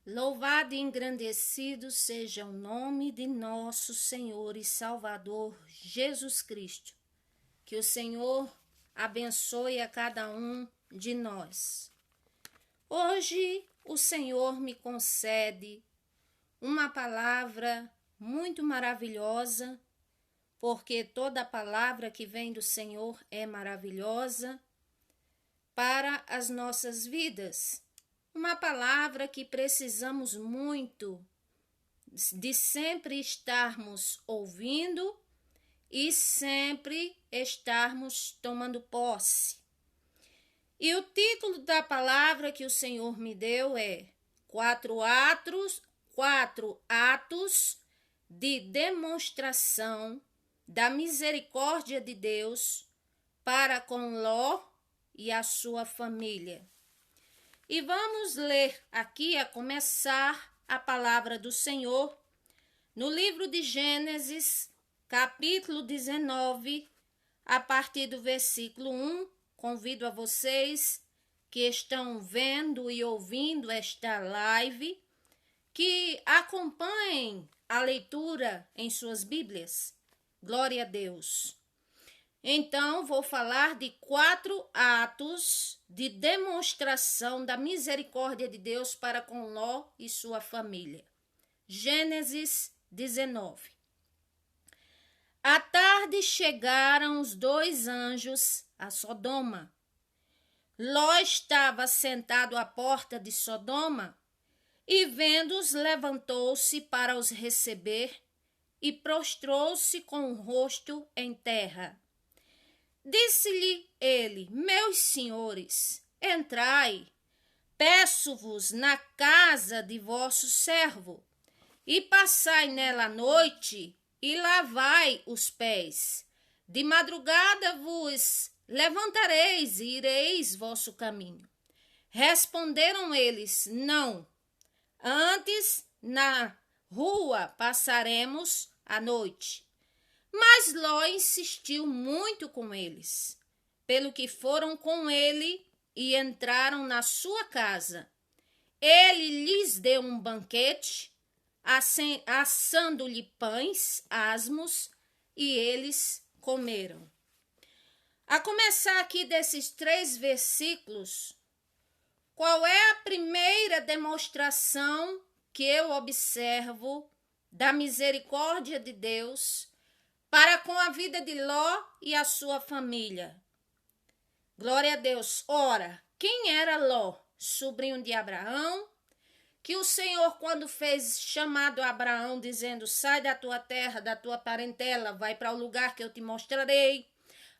Louvado e engrandecido seja o nome de nosso Senhor e Salvador Jesus Cristo. Que o Senhor abençoe a cada um de nós. Hoje o Senhor me concede uma palavra muito maravilhosa, porque toda palavra que vem do Senhor é maravilhosa para as nossas vidas. Uma palavra que precisamos muito de sempre estarmos ouvindo e sempre estarmos tomando posse. E o título da palavra que o Senhor me deu é quatro atos de demonstração da misericórdia de Deus para com Ló e a sua família. E vamos ler aqui, a começar, a palavra do Senhor no livro de Gênesis, capítulo 19, a partir do versículo 1. Convido a vocês que estão vendo e ouvindo esta live, que acompanhem a leitura em suas Bíblias. Glória a Deus. Então, vou falar de 4 atos de demonstração da misericórdia de Deus para com Ló e sua família. Gênesis 19. À tarde chegaram os 2 anjos a Sodoma. Ló estava sentado à porta de Sodoma e, vendo-os, levantou-se para os receber e prostrou-se com o rosto em terra. Disse-lhe ele: Meus senhores, entrai, peço-vos na casa de vosso servo, e passai nela a noite, e lavai os pés. De madrugada vos levantareis e ireis vosso caminho. Responderam eles: Não, antes na rua passaremos a noite. Mas Ló insistiu muito com eles, pelo que foram com ele e entraram na sua casa. Ele lhes deu um banquete, assando-lhe pães asmos, e eles comeram. A começar aqui desses 3 versículos, qual é a primeira demonstração que eu observo da misericórdia de Deus para com a vida de Ló e a sua família? Glória a Deus. Ora, quem era Ló? Sobrinho de Abraão, que o Senhor, quando fez chamado a Abraão, dizendo: sai da tua terra, da tua parentela, vai para o lugar que eu te mostrarei.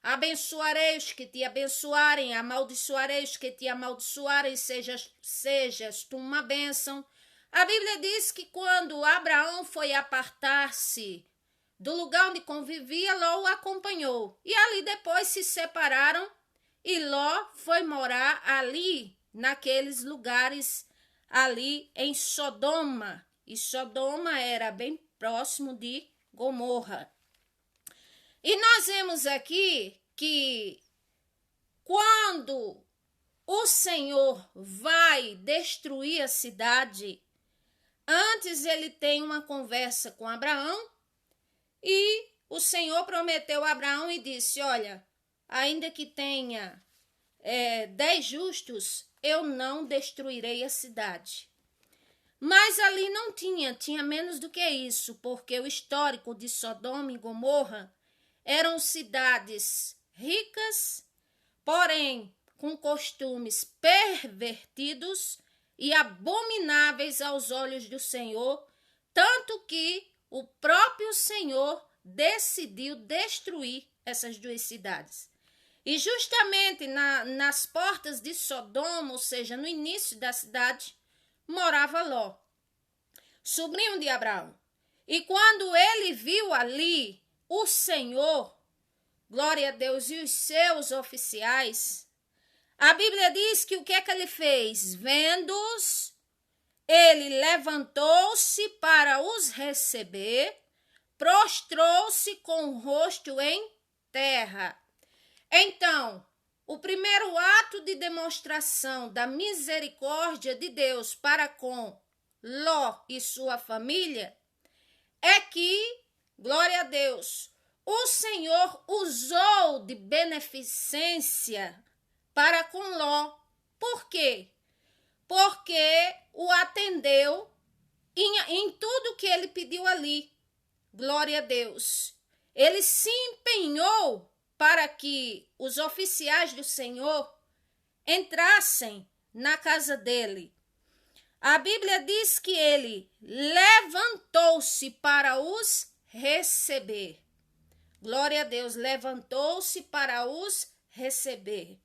Abençoarei os que te abençoarem, amaldiçoarei os que te amaldiçoarem, sejas tu uma bênção. A Bíblia diz que quando Abraão foi apartar-se do lugar onde convivia, Ló o acompanhou. E ali depois se separaram e Ló foi morar ali, naqueles lugares, ali em Sodoma. E Sodoma era bem próximo de Gomorra. E nós vemos aqui que quando o Senhor vai destruir a cidade, antes ele tem uma conversa com Abraão, e o Senhor prometeu a Abraão e disse: olha, ainda que tenha 10 justos, eu não destruirei a cidade. Mas ali não tinha menos do que isso, porque o histórico de Sodoma e Gomorra eram cidades ricas, porém com costumes pervertidos e abomináveis aos olhos do Senhor, tanto que o próprio Senhor decidiu destruir essas 2 cidades. E justamente nas portas de Sodoma, ou seja, no início da cidade, morava Ló, sobrinho de Abraão. E quando ele viu ali o Senhor, glória a Deus, e os seus oficiais, a Bíblia diz que o que é que ele fez? Vendo-os, ele levantou-se para os receber, prostrou-se com o rosto em terra. Então, o primeiro ato de demonstração da misericórdia de Deus para com Ló e sua família, é que, glória a Deus, o Senhor usou de beneficência para com Ló. Por quê? Porque o atendeu em tudo que ele pediu ali. Glória a Deus. Ele se empenhou para que os oficiais do Senhor entrassem na casa dele. A Bíblia diz que ele levantou-se para os receber. Glória a Deus, levantou-se para os receber.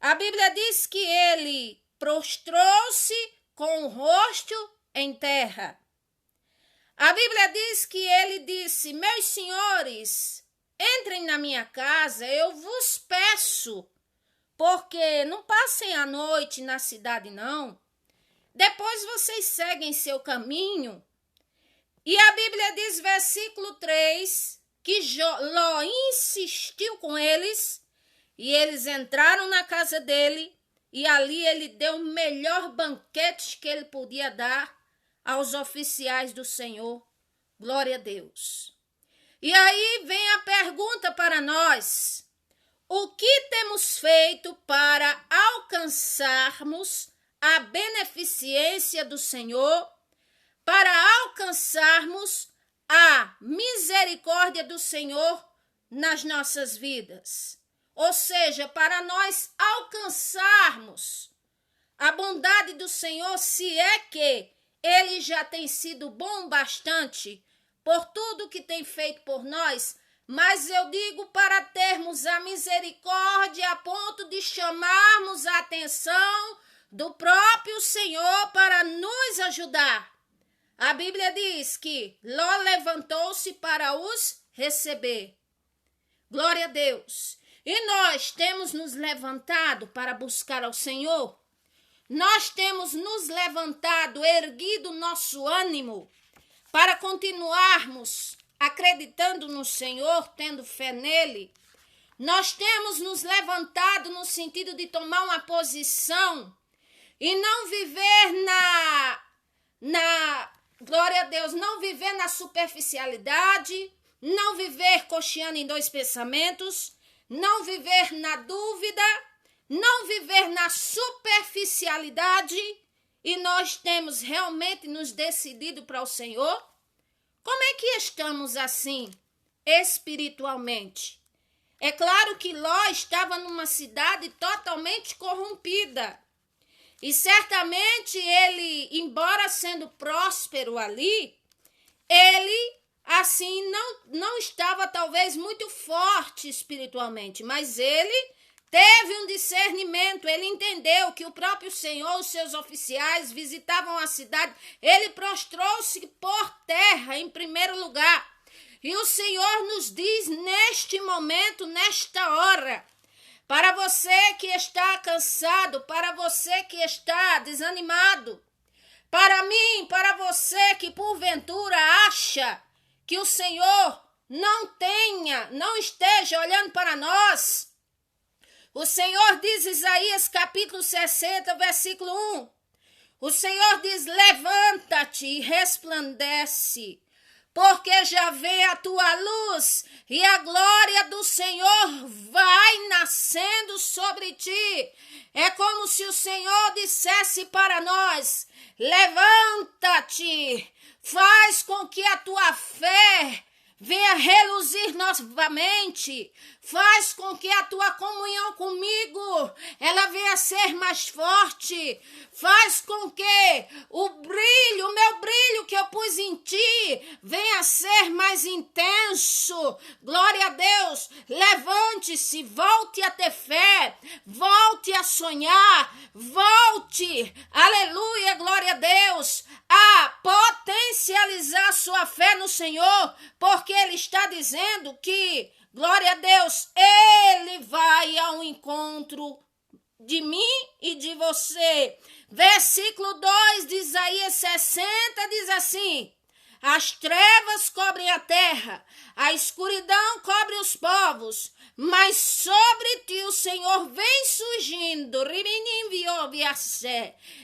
A Bíblia diz que ele prostrou-se com o rosto em terra. A Bíblia diz que ele disse: meus senhores, entrem na minha casa, eu vos peço, porque não passem a noite na cidade, não. Depois vocês seguem seu caminho. E a Bíblia diz, versículo 3, que Ló insistiu com eles, e eles entraram na casa dele, e ali ele deu o melhor banquete que ele podia dar aos oficiais do Senhor. Glória a Deus. E aí vem a pergunta para nós: o que temos feito para alcançarmos a beneficência do Senhor, para alcançarmos a misericórdia do Senhor nas nossas vidas? Ou seja, para nós alcançarmos a bondade do Senhor, se é que ele já tem sido bom bastante por tudo que tem feito por nós, mas eu digo para termos a misericórdia a ponto de chamarmos a atenção do próprio Senhor para nos ajudar. A Bíblia diz que Ló levantou-se para os receber. Glória a Deus. E nós temos nos levantado para buscar ao Senhor. Nós temos nos levantado, erguido nosso ânimo para continuarmos acreditando no Senhor, tendo fé nele. Nós temos nos levantado no sentido de tomar uma posição e não viver glória a Deus, não viver na superficialidade, não viver cocheando em dois pensamentos, não viver na dúvida, não viver na superficialidade, e nós temos realmente nos decidido para o Senhor. Como é que estamos assim espiritualmente? É claro que Ló estava numa cidade totalmente corrompida. E certamente ele, embora sendo próspero ali, ele assim não estava talvez muito forte espiritualmente, mas ele teve um discernimento, ele entendeu que o próprio Senhor, os seus oficiais visitavam a cidade, ele prostrou-se por terra em primeiro lugar. E o Senhor nos diz neste momento, nesta hora, para você que está cansado, para você que está desanimado, para mim, para você que porventura acha que o Senhor não esteja olhando para nós. O Senhor diz, Isaías capítulo 60, versículo 1. O Senhor diz, levanta-te e resplandece, porque já vem a tua luz e a glória do Senhor vai nascendo sobre ti. É como se o Senhor dissesse para nós, levanta-te, faz com que a tua fé venha reluzir novamente, faz com que a tua comunhão comigo, ela venha ser mais forte, faz com que o meu brilho que eu pus em ti, venha ser mais intenso. Glória a Deus, levante-se, volte a ter fé, volte a sonhar, volte, aleluia, glória a Deus, a potencializar sua fé no Senhor, porque Ele está dizendo que, glória a Deus, Ele vai ao encontro de mim e de você. Versículo 2 de Isaías 60 diz assim, As trevas cobrem a terra, a escuridão cobre os povos, mas sobre ti o Senhor vem surgindo,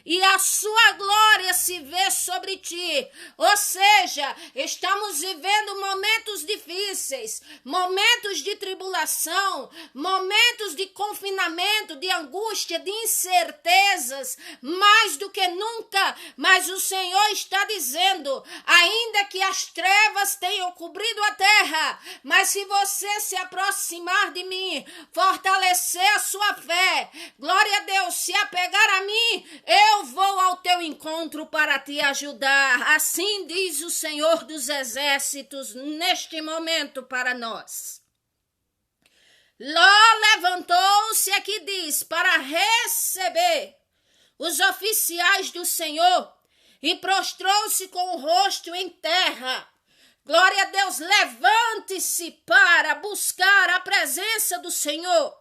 e a sua glória se vê sobre ti. Ou seja, estamos vivendo momentos difíceis, momentos de tribulação, momentos de confinamento, de angústia, de incertezas, mais do que nunca, mas o Senhor está dizendo, ainda que as trevas tenham cobrido a terra, mas se você se aproximar de mim, fortalecer a sua fé, glória a Deus, se apegar a mim, eu vou ao teu encontro para te ajudar. Assim diz o Senhor dos Exércitos neste momento para nós. Ló levantou-se, aqui diz, para receber os oficiais do Senhor e prostrou-se com o rosto em terra. Glória a Deus, levante-se para buscar a presença do Senhor.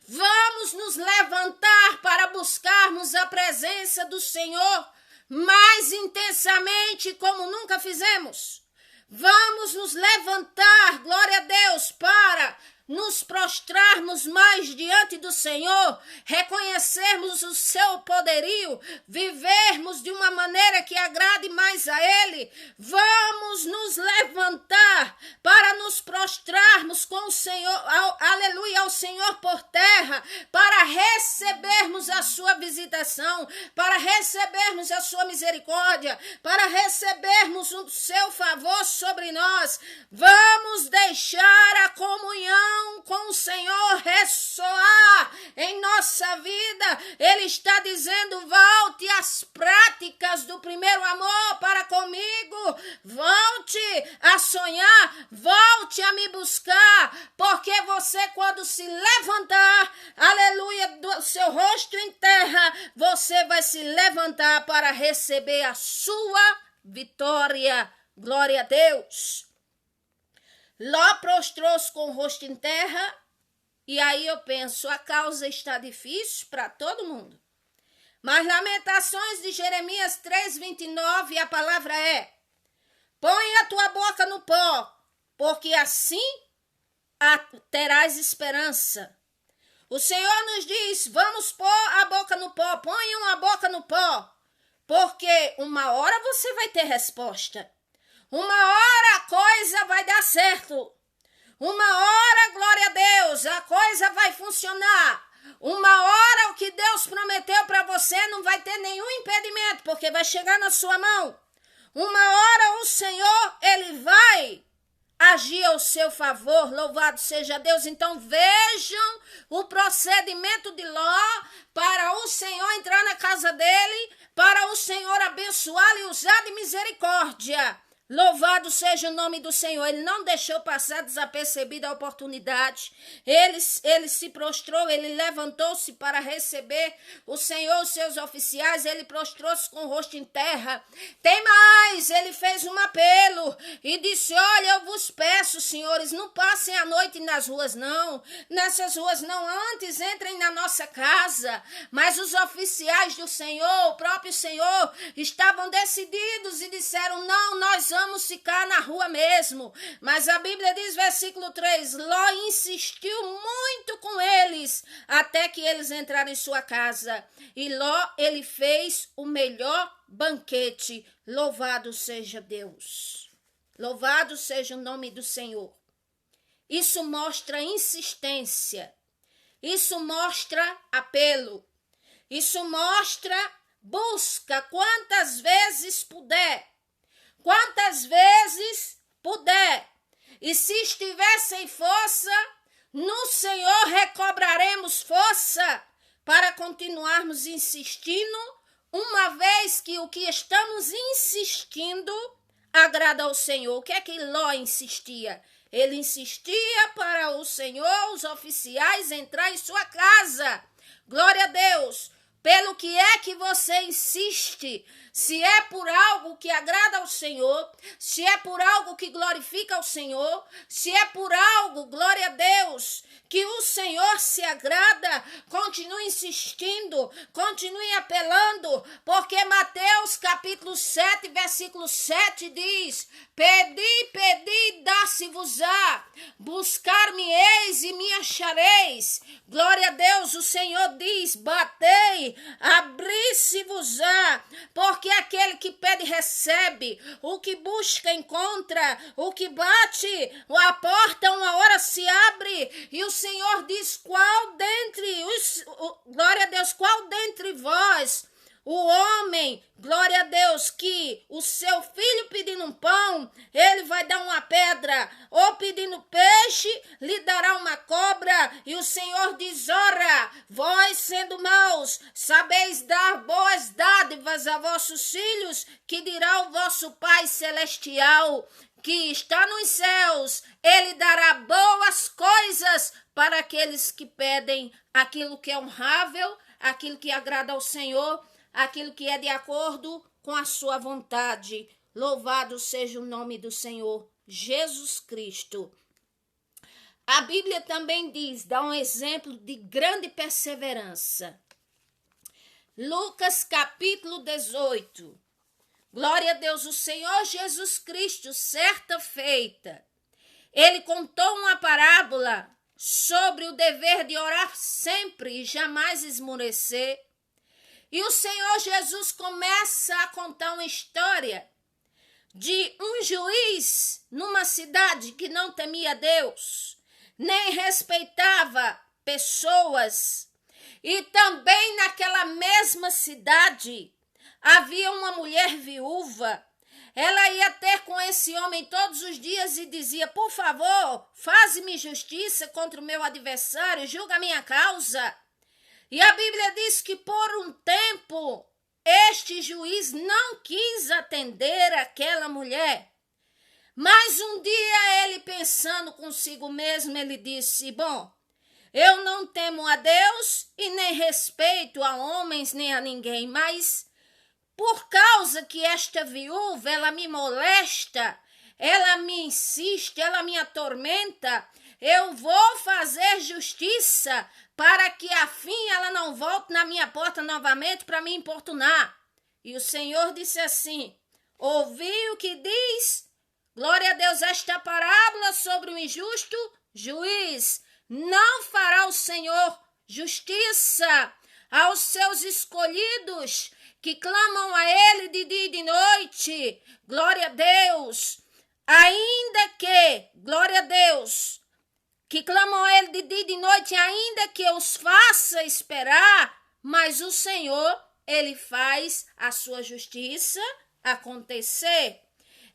Vamos nos levantar para buscarmos a presença do Senhor mais intensamente como nunca fizemos. Vamos nos levantar, glória a Deus, para nos prostrarmos mais diante do Senhor, reconhecermos o seu poderio, vivermos de uma maneira que agrade mais a Ele. Vamos nos levantar para nos prostrarmos com o Senhor, aleluia, ao Senhor por terra, para recebermos a sua visitação, para recebermos a sua misericórdia, para recebermos o seu favor sobre nós. Vamos deixar a comunhão com o Senhor ressoar em nossa vida. Ele está dizendo, volte às práticas do primeiro amor para comigo, volte a sonhar, volte a me buscar, porque você, quando se levantar, aleluia, do seu rosto em terra, você vai se levantar para receber a sua vitória. Glória a Deus. Ló prostrou-se com o rosto em terra, e aí eu penso, a causa está difícil para todo mundo. Mas Lamentações de Jeremias 3:29, a palavra é, põe a tua boca no pó, porque assim terás esperança. O Senhor nos diz, vamos pôr a boca no pó, ponham a boca no pó, porque uma hora você vai ter resposta. Uma hora a coisa vai dar certo. Uma hora, glória a Deus, a coisa vai funcionar. Uma hora o que Deus prometeu para você não vai ter nenhum impedimento, porque vai chegar na sua mão. Uma hora o Senhor, Ele vai agir ao seu favor, louvado seja Deus. Então vejam o procedimento de Ló para o Senhor entrar na casa dele, para o Senhor abençoá-lo e usar de misericórdia. Louvado seja o nome do Senhor. Ele não deixou passar desapercebida a oportunidade. Ele se prostrou, ele levantou-se para receber o Senhor, os seus oficiais. Ele prostrou-se com o rosto em terra. Tem mais, ele fez um apelo e disse, olha, eu vos peço, senhores, não passem a noite nas ruas não. Nessas ruas não, antes entrem na nossa casa. Mas os oficiais do Senhor, o próprio Senhor, estavam decididos e disseram, não, nós vamos ficar na rua mesmo. Mas a Bíblia diz, versículo 3, Ló insistiu muito com eles, até que eles entraram em sua casa. E Ló, ele fez o melhor banquete. Louvado seja Deus. Louvado seja o nome do Senhor. Isso mostra insistência. Isso mostra apelo. Isso mostra busca quantas vezes puder. Quantas vezes puder. E se estiver sem força, no Senhor recobraremos força para continuarmos insistindo, uma vez que o que estamos insistindo agrada ao Senhor. O que é que Ló insistia? Ele insistia para o Senhor, os oficiais, entrar em sua casa. Glória a Deus. Pelo que é que você insiste? Se é por algo que agrada ao Senhor, se é por algo que glorifica ao Senhor, se é por algo, glória a Deus, que o Senhor se agrada, continue insistindo, continue apelando, porque Mateus Mateus capítulo 7, versículo 7 diz: Pedi, pedi, dá-se-vos-á, buscar-me-eis e me achareis. Glória a Deus, o Senhor diz: batei, abri-se-vos-á, porque aquele que pede recebe, o que busca encontra, o que bate, a porta uma hora se abre. E o Senhor diz: glória a Deus, qual dentre vós, o homem, glória a Deus, que o seu filho pedindo um pão, ele vai dar uma pedra, ou pedindo peixe, lhe dará uma cobra. E o Senhor diz: ora, vós sendo maus, sabeis dar boas dádivas a vossos filhos, que dirá o vosso Pai Celestial, que está nos céus, ele dará boas coisas para aqueles que pedem aquilo que é honrável, aquilo que agrada ao Senhor, aquilo que é de acordo com a sua vontade. Louvado seja o nome do Senhor Jesus Cristo. A Bíblia também dá um exemplo de grande perseverança. Lucas capítulo 18. Glória a Deus, o Senhor Jesus Cristo, certa feita, ele contou uma parábola sobre o dever de orar sempre e jamais esmorecer. E o Senhor Jesus começa a contar uma história de um juiz numa cidade que não temia Deus, nem respeitava pessoas. E também naquela mesma cidade havia uma mulher viúva. Ela ia ter com esse homem todos os dias e dizia: por favor, faze-me justiça contra o meu adversário, julga a minha causa. E a Bíblia diz que por um tempo este juiz não quis atender aquela mulher. Mas um dia ele, pensando consigo mesmo, ele disse: bom, eu não temo a Deus e nem respeito a homens nem a ninguém, mas por causa que esta viúva, ela me molesta, ela me insiste, ela me atormenta, eu vou fazer justiça para que afim ela não volte na minha porta novamente para me importunar. E o Senhor disse assim: ouvi o que diz, glória a Deus, esta parábola sobre o injusto juiz. Não fará o Senhor justiça aos seus escolhidos que clamam a ele de dia e de noite? Glória a Deus. Ainda que, glória a Deus, que clamam a ele de dia e de noite, ainda que os faça esperar, mas o Senhor, ele faz a sua justiça acontecer.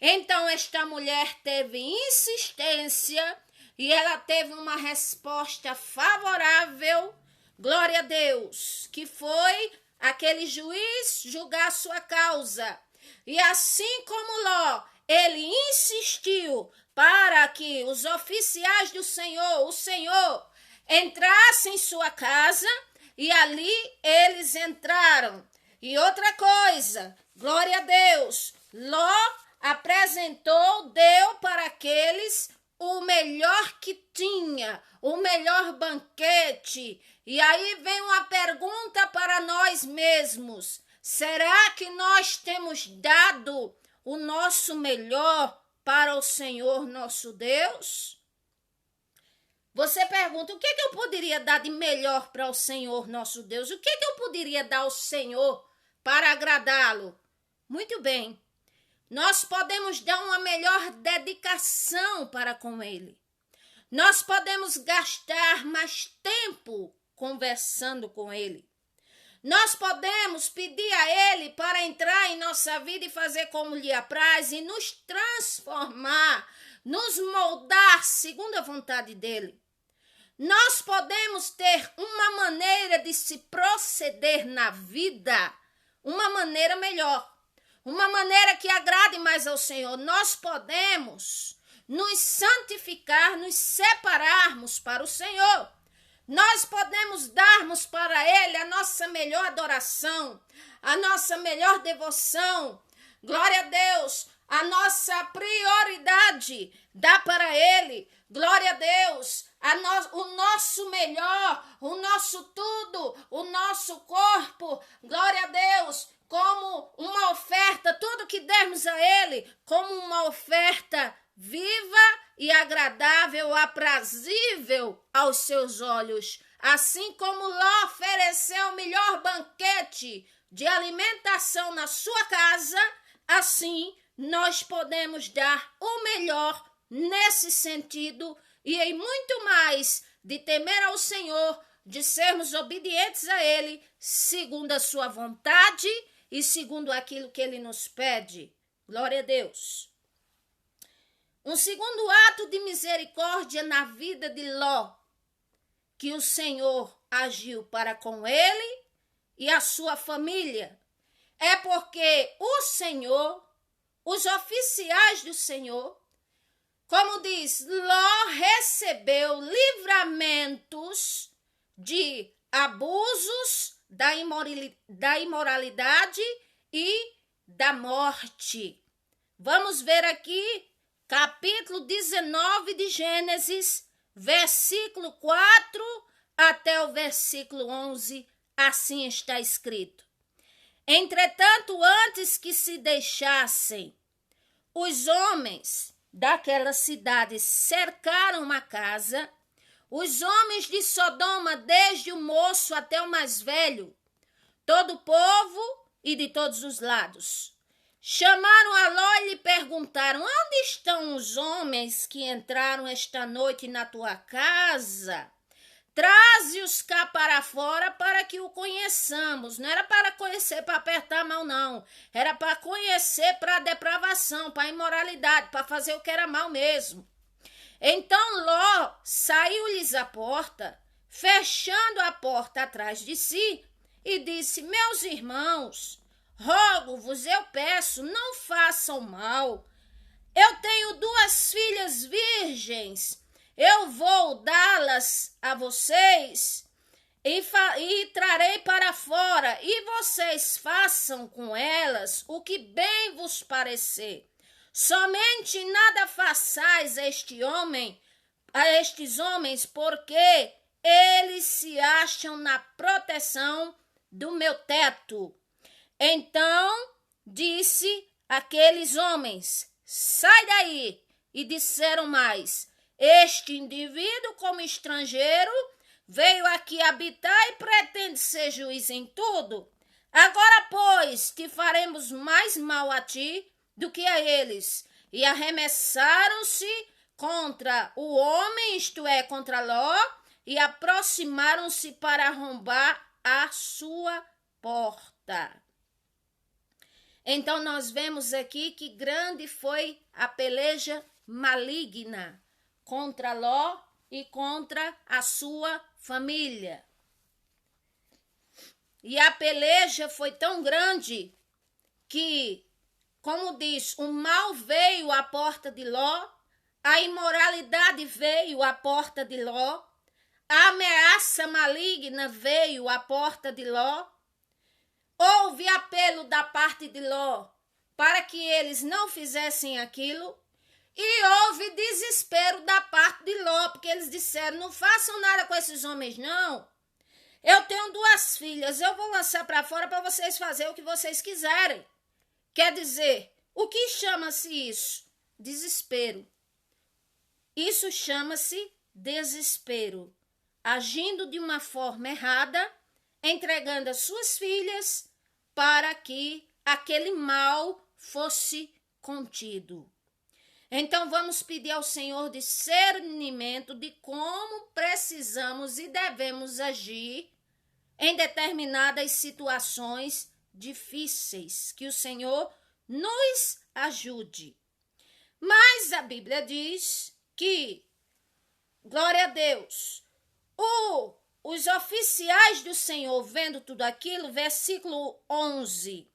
Então esta mulher teve insistência e ela teve uma resposta favorável, glória a Deus, que foi aquele juiz julgar a sua causa. E assim como Ló, ele insistiu para que os oficiais do Senhor, o Senhor, entrassem em sua casa, e ali eles entraram. E outra coisa, glória a Deus, Ló apresentou, deu para aqueles o melhor que tinha, o melhor banquete. E aí vem uma pergunta para nós mesmos: será que nós temos dado o nosso melhor para o Senhor nosso Deus? Você pergunta: o que eu poderia dar de melhor para o Senhor nosso Deus? O que eu poderia dar ao Senhor para agradá-lo? Muito bem, nós podemos dar uma melhor dedicação para com Ele. Nós podemos gastar mais tempo conversando com Ele. Nós podemos pedir a Ele para entrar em nossa vida e fazer como lhe apraz e nos transformar, nos moldar segundo a vontade dEle. Nós podemos ter uma maneira de se proceder na vida, uma maneira melhor, uma maneira que agrade mais ao Senhor. Nós podemos nos santificar, nos separarmos para o Senhor. Nós podemos darmos para Ele a nossa melhor adoração, a nossa melhor devoção. Glória a Deus, a nossa prioridade dá para Ele. Glória a Deus, o nosso melhor, o nosso tudo, o nosso corpo. Glória a Deus, como uma oferta oferecemos a ele como uma oferta viva e agradável, aprazível aos seus olhos. Assim como Ló ofereceu o melhor banquete de alimentação na sua casa, assim nós podemos dar o melhor nesse sentido e em muito mais de temer ao Senhor, de sermos obedientes a Ele, segundo a sua vontade e segundo aquilo que Ele nos pede. Glória a Deus. Um segundo ato de misericórdia na vida de Ló, que o Senhor agiu para com ele e a sua família, é porque o Senhor, os oficiais do Senhor, como diz, Ló recebeu livramentos de abusos, da imoralidade e da morte. Vamos ver aqui, capítulo 19 de Gênesis, versículo 4 até o versículo 11, assim está escrito. Entretanto, antes que se deixassem, os homens daquela cidade cercaram a casa, os homens de Sodoma, desde o moço até o mais velho, todo o povo e de todos os lados. Chamaram a Ló e lhe perguntaram: onde estão os homens que entraram esta noite na tua casa? Traze-os cá para fora para que o conheçamos. Não era para conhecer, para apertar a mão, não. Era para conhecer para a depravação, para a imoralidade, para fazer o que era mal mesmo. Então Ló saiu-lhes à porta, fechando a porta atrás de si, e disse: meus irmãos, rogo-vos, eu peço, não façam mal. Eu tenho 2 filhas virgens. Eu vou dá-las a vocês e trarei para fora, e vocês façam com elas o que bem vos parecer. Somente nada façais a estes homens, porque eles se acham na proteção do meu teto. Então disse aqueles homens: sai daí. E disseram mais: este indivíduo, como estrangeiro, veio aqui habitar e pretende ser juiz em tudo. Agora, pois, te faremos mais mal a ti do que a eles. E arremessaram-se contra o homem, isto é, contra Ló, e aproximaram-se para arrombar a sua porta. Então nós vemos aqui que grande foi a peleja maligna contra Ló e contra a sua família. E a peleja foi tão grande que, como diz, o mal veio à porta de Ló, a imoralidade veio à porta de Ló, a ameaça maligna veio à porta de Ló. Houve apelo da parte de Ló para que eles não fizessem aquilo. E houve desespero da parte de Ló, porque eles disseram: não façam nada com esses homens, não. Eu tenho 2 filhas, eu vou lançar para fora para vocês fazerem o que vocês quiserem. Quer dizer, o que chama-se isso? Desespero. Isso chama-se desespero. Agindo de uma forma errada, entregando as suas filhas para que aquele mal fosse contido. Então vamos pedir ao Senhor discernimento de como precisamos e devemos agir em determinadas situações difíceis. Que o Senhor nos ajude. Mas a Bíblia diz que, glória a Deus, os oficiais do Senhor, vendo tudo aquilo, versículo 11,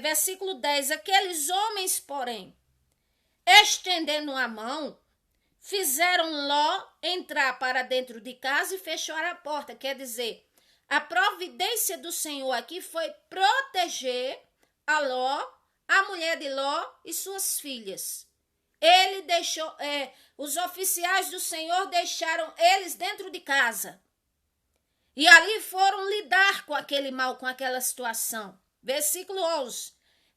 versículo 10, aqueles homens, porém, estendendo a mão, fizeram Ló entrar para dentro de casa e fecharam a porta. Quer dizer, a providência do Senhor aqui foi proteger a Ló, a mulher de Ló e suas filhas. Ele deixou, os oficiais do Senhor deixaram eles dentro de casa. E ali foram lidar com aquele mal, com aquela situação. Versículo 11.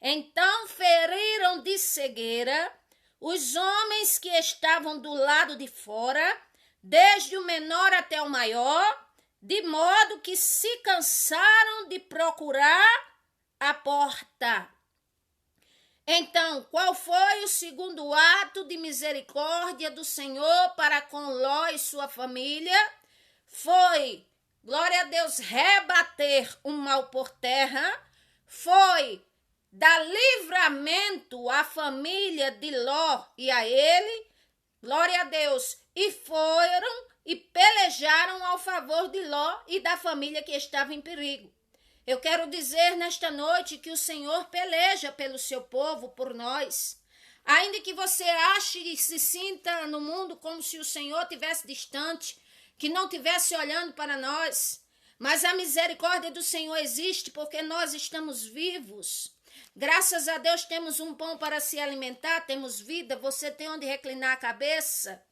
Então feriram de cegueira os homens que estavam do lado de fora, desde o menor até o maior, de modo que se cansaram de procurar a porta. Então, qual foi o segundo ato de misericórdia do Senhor para com Ló e sua família? Foi, glória a Deus, rebater o mal por terra, foi dar livramento à família de Ló e a ele, glória a Deus, e foram e pelejaram ao favor de Ló e da família que estava em perigo. Eu quero dizer nesta noite que o Senhor peleja pelo seu povo, por nós. Ainda que você ache e se sinta no mundo como se o Senhor estivesse distante, que não estivesse olhando para nós, mas a misericórdia do Senhor existe porque nós estamos vivos. Graças a Deus temos um pão para se alimentar, temos vida, você tem onde reclinar a cabeça.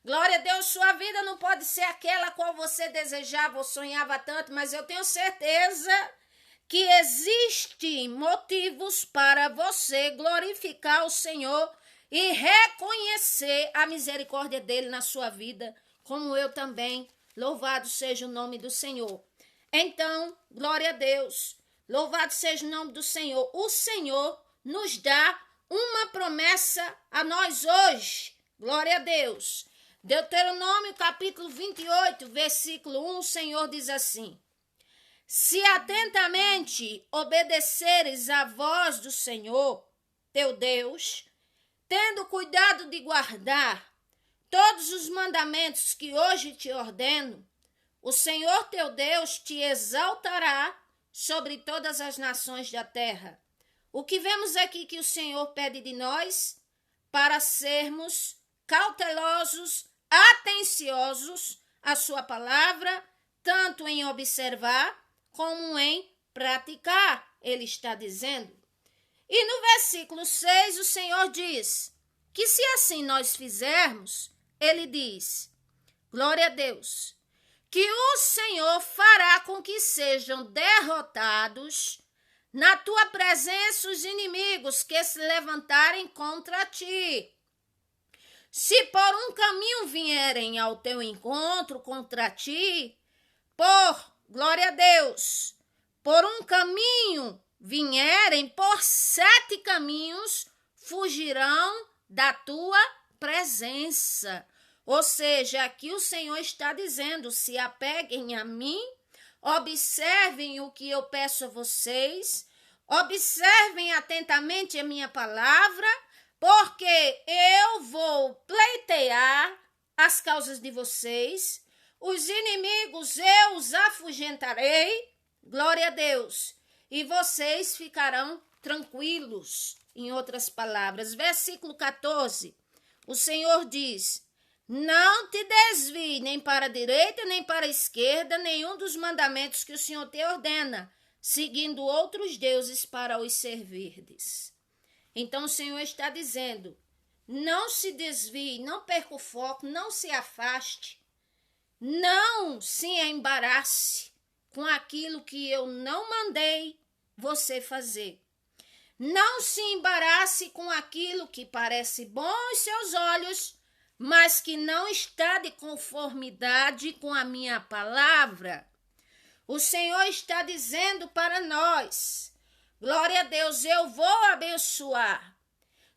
Glória a Deus, sua vida não pode ser aquela qual você desejava ou sonhava tanto, mas eu tenho certeza que existem motivos para você glorificar o Senhor e reconhecer a misericórdia dele na sua vida, como eu também. Louvado seja o nome do Senhor. Então, glória a Deus, louvado seja o nome do Senhor. O Senhor nos dá uma promessa a nós hoje. Glória a Deus. Deuteronômio capítulo 28, versículo 1, o Senhor diz assim: se atentamente obedeceres à voz do Senhor, teu Deus, tendo cuidado de guardar todos os mandamentos que hoje te ordeno, o Senhor teu Deus te exaltará sobre todas as nações da terra. O que vemos aqui que o Senhor pede de nós? Para sermos cautelosos, atenciosos à sua palavra, tanto em observar como em praticar, ele está dizendo. E no versículo 6, o Senhor diz que se assim nós fizermos, ele diz, glória a Deus, que o Senhor fará com que sejam derrotados na tua presença os inimigos que se levantarem contra ti. Se por um caminho vierem ao teu encontro contra ti, glória a Deus, por um caminho vierem, por 7 caminhos fugirão da tua presença. Ou seja, aqui o Senhor está dizendo, se apeguem a mim, observem o que eu peço a vocês, observem atentamente a minha palavra, porque eu vou pleitear as causas de vocês, os inimigos eu os afugentarei, glória a Deus, e vocês ficarão tranquilos. Em outras palavras, versículo 14, o Senhor diz, não te desvie nem para a direita nem para a esquerda, nenhum dos mandamentos que o Senhor te ordena, seguindo outros deuses para os servirdes. Então o Senhor está dizendo, não se desvie, não perca o foco, não se afaste, não se embarace com aquilo que eu não mandei você fazer. Não se embarace com aquilo que parece bom aos seus olhos, mas que não está de conformidade com a minha palavra. O Senhor está dizendo para nós, glória a Deus, eu vou abençoar.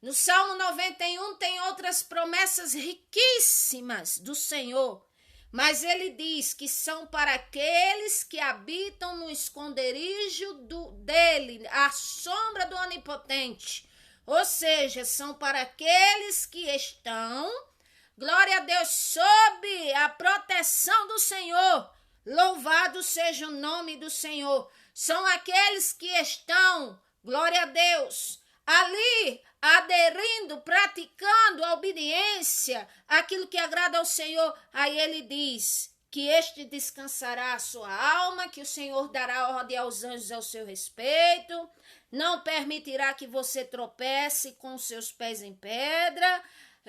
No Salmo 91 tem outras promessas riquíssimas do Senhor, mas ele diz que são para aqueles que habitam no esconderijo dele, à sombra do Onipotente. Ou seja, são para aqueles que estão, glória a Deus, sob a proteção do Senhor. Louvado seja o nome do Senhor. São aqueles que estão, glória a Deus, ali aderindo, praticando a obediência, aquilo que agrada ao Senhor. Aí ele diz que este descansará a sua alma, que o Senhor dará ordem aos anjos ao seu respeito, não permitirá que você tropece com seus pés em pedra.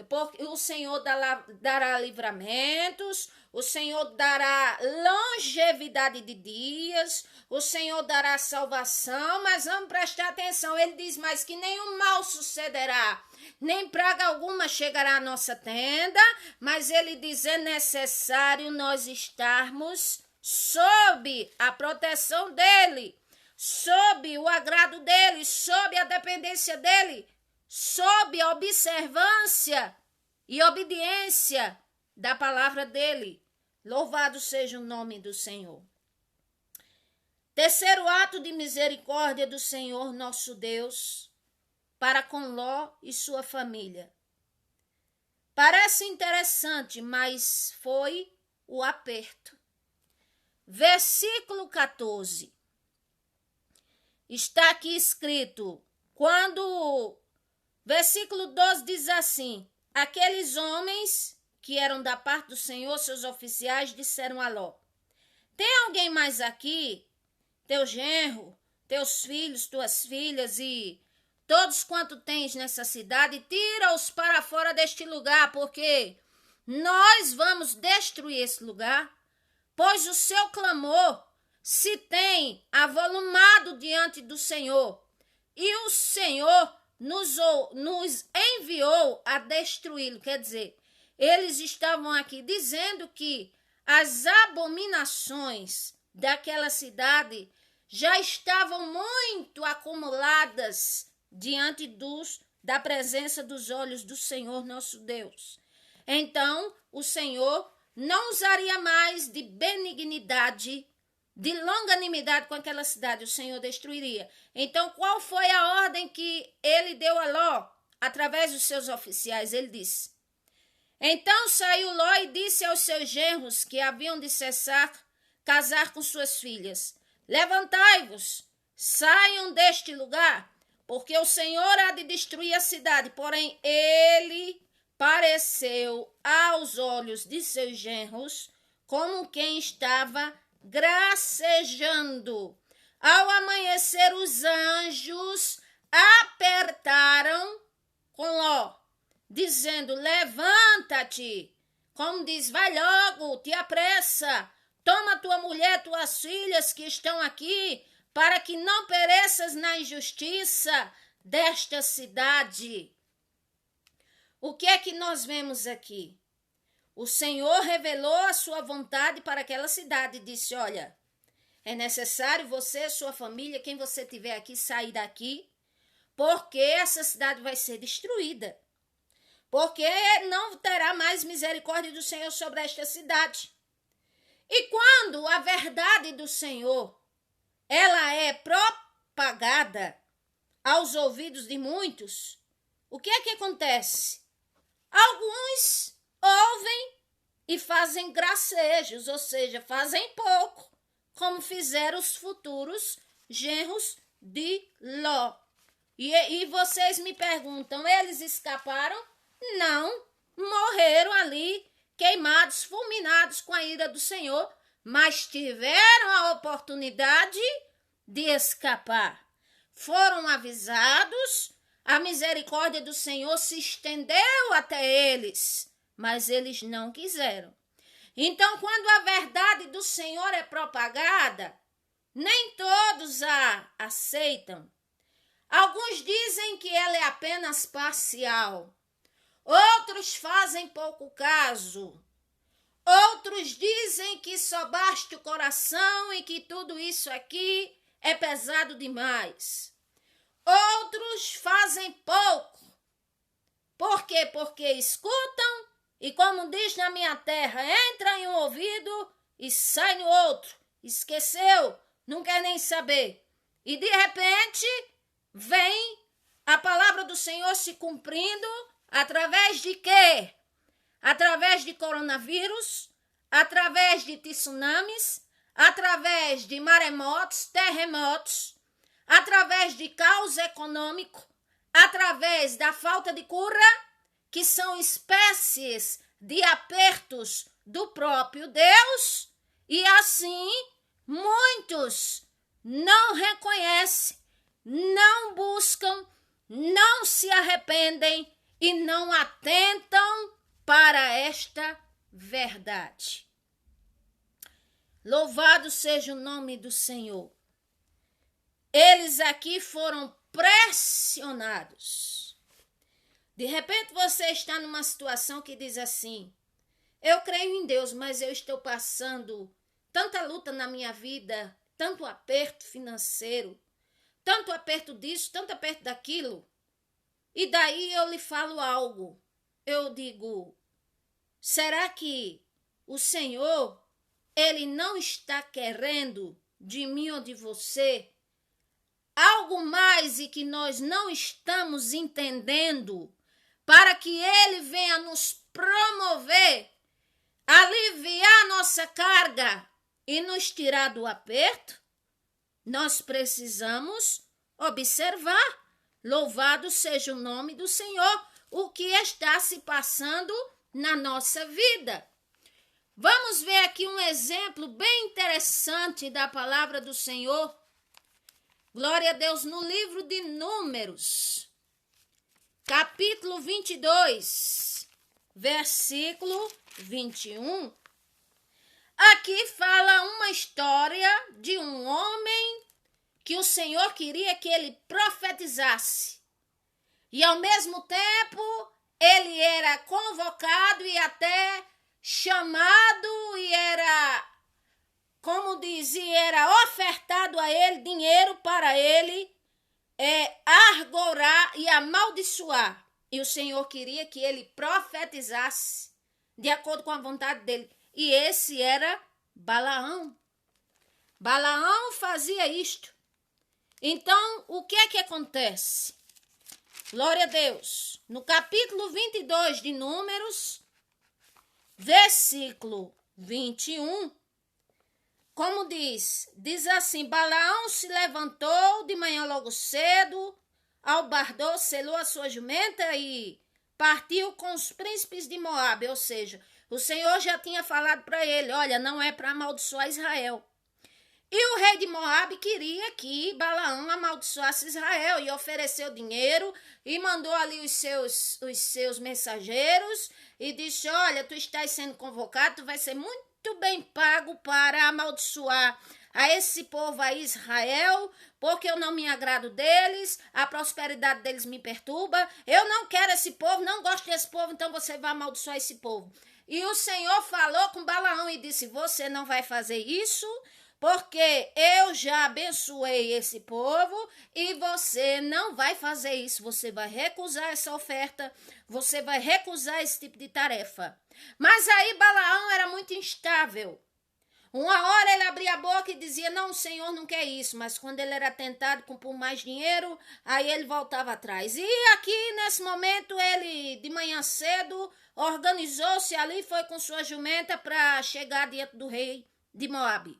porque o Senhor dará livramentos, o Senhor dará longevidade de dias, o Senhor dará salvação, mas vamos prestar atenção, ele diz mais que nenhum mal sucederá, nem praga alguma chegará à nossa tenda, mas ele diz, é necessário nós estarmos sob a proteção dele, sob o agrado dele, sob a dependência dele, sob a observância e obediência da palavra dele. Louvado seja o nome do Senhor. Terceiro ato de misericórdia do Senhor nosso Deus para com Ló e sua família. Parece interessante, mas foi o aperto. Versículo 14. Está aqui escrito, versículo 12 diz assim, aqueles homens que eram da parte do Senhor, seus oficiais, disseram a Ló, tem alguém mais aqui, teu genro, teus filhos, tuas filhas e todos quanto tens nessa cidade, tira-os para fora deste lugar, porque nós vamos destruir esse lugar, pois o seu clamor se tem avolumado diante do Senhor, e o Senhor nos enviou a destruí-lo. Quer dizer, eles estavam aqui dizendo que as abominações daquela cidade já estavam muito acumuladas diante da presença dos olhos do Senhor nosso Deus. Então, o Senhor não usaria mais de benignidade, de longanimidade com aquela cidade, o Senhor destruiria. Então, qual foi a ordem que ele deu a Ló? Através dos seus oficiais, ele disse, então saiu Ló e disse aos seus genros que haviam de cessar casar com suas filhas, levantai-vos, saiam deste lugar, porque o Senhor há de destruir a cidade. Porém, ele pareceu aos olhos de seus genros como quem estava gracejando. Ao amanhecer, os anjos apertaram com Ló, dizendo, levanta-te, como diz, vai logo, te apressa, toma tua mulher, tuas filhas que estão aqui, para que não pereças na injustiça desta cidade. O que é que nós vemos aqui? O Senhor revelou a sua vontade para aquela cidade e disse, olha, é necessário você, sua família, quem você tiver aqui, sair daqui, porque essa cidade vai ser destruída. Porque não terá mais misericórdia do Senhor sobre esta cidade. E quando a verdade do Senhor, ela é propagada aos ouvidos de muitos, o que é que acontece? Alguns ouvem e fazem gracejos, ou seja, fazem pouco, como fizeram os futuros genros de Ló. E vocês me perguntam, eles escaparam? Não, morreram ali, queimados, fulminados com a ira do Senhor, mas tiveram a oportunidade de escapar. Foram avisados, a misericórdia do Senhor se estendeu até eles, mas eles não quiseram. Então, quando a verdade do Senhor é propagada, nem todos a aceitam. Alguns dizem que ela é apenas parcial. Outros fazem pouco caso. Outros dizem que só basta o coração e que tudo isso aqui é pesado demais. Outros fazem pouco. Por quê? Porque escutam e, como diz na minha terra, entra em um ouvido e sai no outro. Esqueceu, não quer nem saber. E de repente vem a palavra do Senhor se cumprindo através de quê? Através de coronavírus, através de tsunamis, através de maremotos, terremotos, através de caos econômico, através da falta de cura, que são espécies de apertos do próprio Deus, e assim muitos não reconhecem, não buscam, não se arrependem e não atentam para esta verdade. Louvado seja o nome do Senhor. Eles aqui foram pressionados. De repente você está numa situação que diz assim: eu creio em Deus, mas eu estou passando tanta luta na minha vida, tanto aperto financeiro, tanto aperto disso, tanto aperto daquilo. E daí eu lhe falo algo. Eu digo: será que o Senhor, Ele não está querendo de mim ou de você algo mais e que nós não estamos entendendo, para que Ele venha nos promover, aliviar nossa carga e nos tirar do aperto? Nós precisamos observar, louvado seja o nome do Senhor, o que está se passando na nossa vida. Vamos ver aqui um exemplo bem interessante da palavra do Senhor. Glória a Deus, no livro de Números, capítulo 22, versículo 21. Aqui fala uma história de um homem que o Senhor queria que ele profetizasse. E ao mesmo tempo, ele era convocado e até chamado e era, como dizia, era ofertado a ele dinheiro para ele argorar e amaldiçoar. E o Senhor queria que ele profetizasse de acordo com a vontade dele. E esse era Balaão. Balaão fazia isto. Então, o que é que acontece? Glória a Deus. No capítulo 22 de Números, versículo 21, como diz assim: Balaão se levantou de manhã logo cedo, albardou, selou a sua jumenta e partiu com os príncipes de Moabe. Ou seja, o Senhor já tinha falado para ele: olha, não é para amaldiçoar Israel. E o rei de Moabe queria que Balaão amaldiçoasse Israel e ofereceu dinheiro e mandou ali os seus mensageiros e disse: olha, tu estás sendo convocado, tu vai ser muito bem pago para amaldiçoar a esse povo, a Israel, porque eu não me agrado deles, a prosperidade deles me perturba, eu não quero esse povo, não gosto desse povo, então você vai amaldiçoar esse povo. E o Senhor falou com Balaão e disse: você não vai fazer isso, porque eu já abençoei esse povo e você não vai fazer isso. Você vai recusar essa oferta, você vai recusar esse tipo de tarefa. Mas aí Balaão era muito instável. Uma hora ele abria a boca e dizia: não, o Senhor não quer isso. Mas quando ele era tentado por mais dinheiro, aí ele voltava atrás. E aqui, nesse momento, ele, de manhã cedo, organizou-se ali, foi com sua jumenta para chegar diante do rei de Moabe.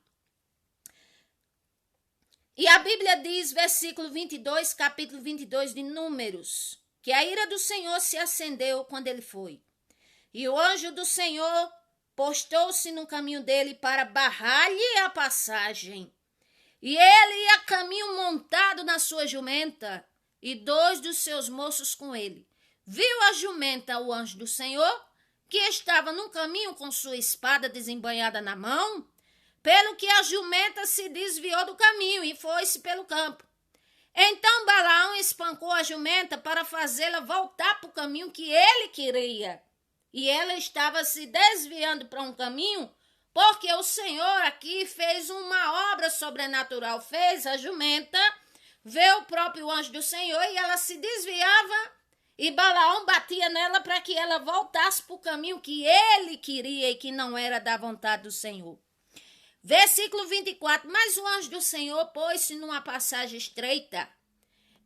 E a Bíblia diz, versículo 22, capítulo 22 de Números, que a ira do Senhor se acendeu quando ele foi. E o anjo do Senhor postou-se no caminho dele para barrar-lhe a passagem. E ele ia caminho montado na sua jumenta, e 2 dos seus moços com ele. Viu a jumenta o anjo do Senhor, que estava no caminho com sua espada desembainhada na mão, pelo que a jumenta se desviou do caminho e foi-se pelo campo. Então Balaão espancou a jumenta para fazê-la voltar para o caminho que ele queria. E ela estava se desviando para um caminho, porque o Senhor aqui fez uma obra sobrenatural. Fez a jumenta, veio o próprio anjo do Senhor e ela se desviava. E Balaão batia nela para que ela voltasse para o caminho que ele queria e que não era da vontade do Senhor. Versículo 24. Mas o anjo do Senhor pôs-se numa passagem estreita,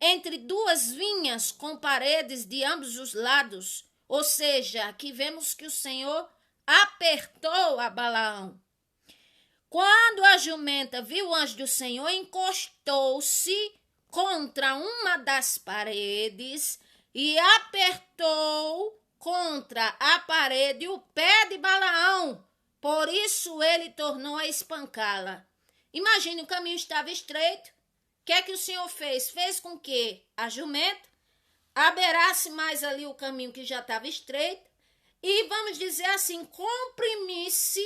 entre 2 vinhas com paredes de ambos os lados. Ou seja, aqui vemos que o Senhor apertou a Balaão. Quando a jumenta viu o anjo do Senhor, encostou-se contra uma das paredes e apertou contra a parede o pé de Balaão. Por isso ele tornou a espancá-la. Imagine, o caminho estava estreito. O que é que o Senhor fez? Fez com que a jumenta aberrasse mais ali o caminho que já estava estreito e, vamos dizer assim, comprimisse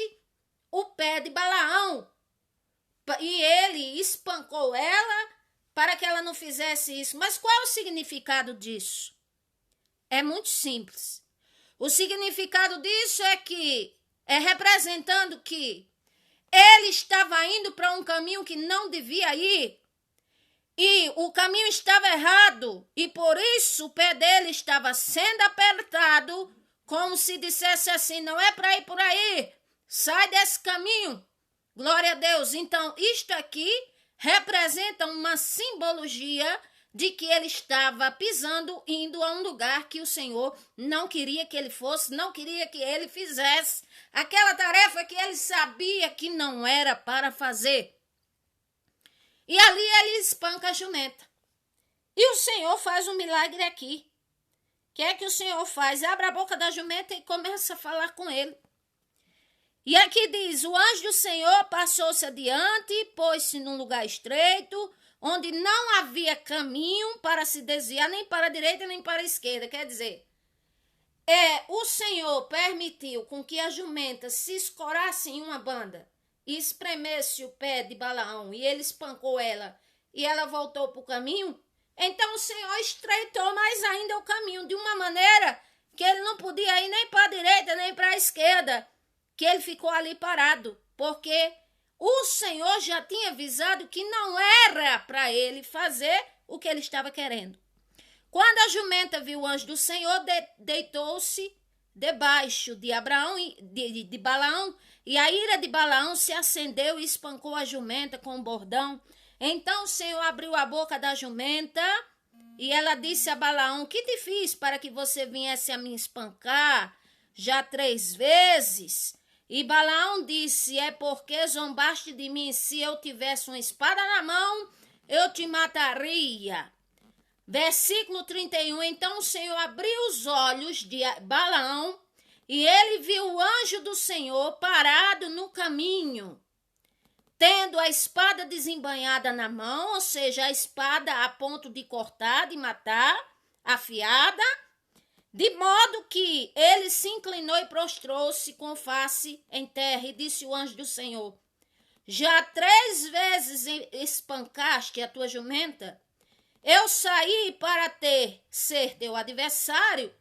o pé de Balaão. E ele espancou ela para que ela não fizesse isso. Mas qual é o significado disso? É muito simples. O significado disso é representando que ele estava indo para um caminho que não devia ir. E o caminho estava errado. E por isso o pé dele estava sendo apertado, como se dissesse assim, não é para ir por aí. Sai desse caminho. Glória a Deus. Então, isto aqui representa uma simbologia de que ele estava pisando, indo a um lugar que o Senhor não queria que ele fosse, não queria que ele fizesse aquela tarefa que ele sabia que não era para fazer. E ali ele espanca a jumenta. E o Senhor faz um milagre aqui. O que é que o Senhor faz? Abre a boca da jumenta e começa a falar com ele. E aqui diz, o anjo do Senhor passou-se adiante, pôs-se num lugar estreito, onde não havia caminho para se desviar nem para a direita nem para a esquerda. Quer dizer, o Senhor permitiu com que a jumenta se escorasse em uma banda e espremesse o pé de Balaão e ele espancou ela e ela voltou para o caminho. Então o Senhor estreitou mais ainda o caminho de uma maneira que ele não podia ir nem para a direita nem para a esquerda, que ele ficou ali parado, porque o Senhor já tinha avisado que não era para ele fazer o que ele estava querendo. Quando a jumenta viu o anjo do Senhor, deitou-se debaixo de Balaão, e a ira de Balaão se acendeu e espancou a jumenta com um bordão. Então o Senhor abriu a boca da jumenta e ela disse a Balaão, que te fiz para que você viesse a me espancar já 3 vezes? E Balaão disse, é porque zombaste de mim, se eu tivesse uma espada na mão, eu te mataria. Versículo 31, então o Senhor abriu os olhos de Balaão e ele viu o anjo do Senhor parado no caminho, tendo a espada desembainhada na mão, ou seja, a espada a ponto de cortar, de matar, afiada, de modo que ele se inclinou e prostrou-se com face em terra e disse o anjo do Senhor, já 3 vezes espancaste a tua jumenta? Eu saí para ser teu adversário,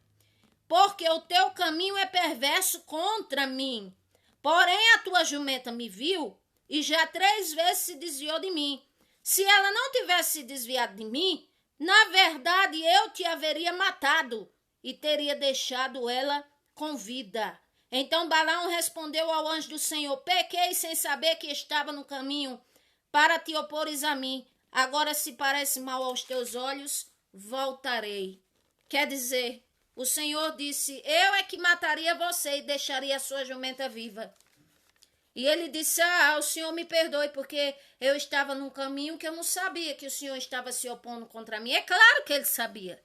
porque o teu caminho é perverso contra mim. Porém, a tua jumenta me viu e já 3 vezes se desviou de mim. Se ela não tivesse se desviado de mim, na verdade eu te haveria matado e teria deixado ela com vida. Então Balaão respondeu ao anjo do Senhor, pequei sem saber que estava no caminho para te opores a mim. Agora, se parece mal aos teus olhos, voltarei. Quer dizer, o Senhor disse, eu é que mataria você e deixaria a sua jumenta viva. E ele disse, o Senhor me perdoe, porque eu estava num caminho que eu não sabia que o Senhor estava se opondo contra mim. É claro que ele sabia,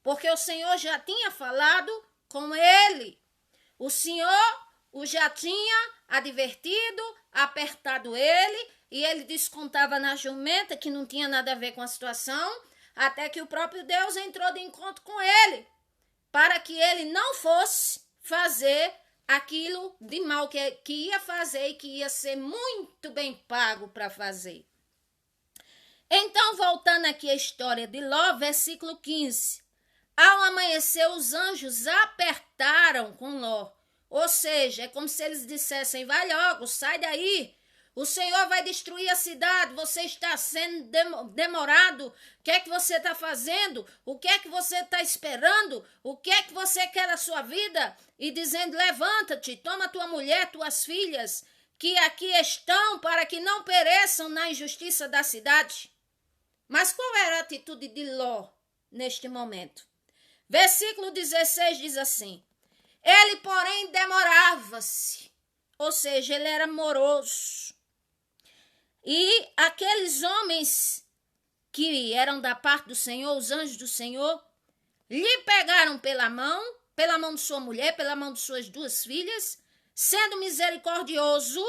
porque o Senhor já tinha falado com ele. O Senhor o já tinha advertido, apertado ele, e ele descontava na jumenta que não tinha nada a ver com a situação, até que o próprio Deus entrou de encontro com ele, para que ele não fosse fazer aquilo de mal que ia fazer e que ia ser muito bem pago para fazer. Então, voltando aqui à história de Ló, versículo 15. Ao amanhecer, os anjos apertaram com Ló. Ou seja, é como se eles dissessem, vai logo, sai daí. O Senhor vai destruir a cidade, você está sendo demorado. O que é que você está fazendo? O que é que você está esperando? O que é que você quer da sua vida? E dizendo, levanta-te, toma tua mulher, tuas filhas, que aqui estão para que não pereçam na injustiça da cidade. Mas qual era a atitude de Ló neste momento? Versículo 16 diz assim, ele, porém, demorava-se, ou seja, ele era moroso. E aqueles homens que eram da parte do Senhor, os anjos do Senhor, lhe pegaram pela mão de sua mulher, pela mão de suas 2 filhas, sendo misericordioso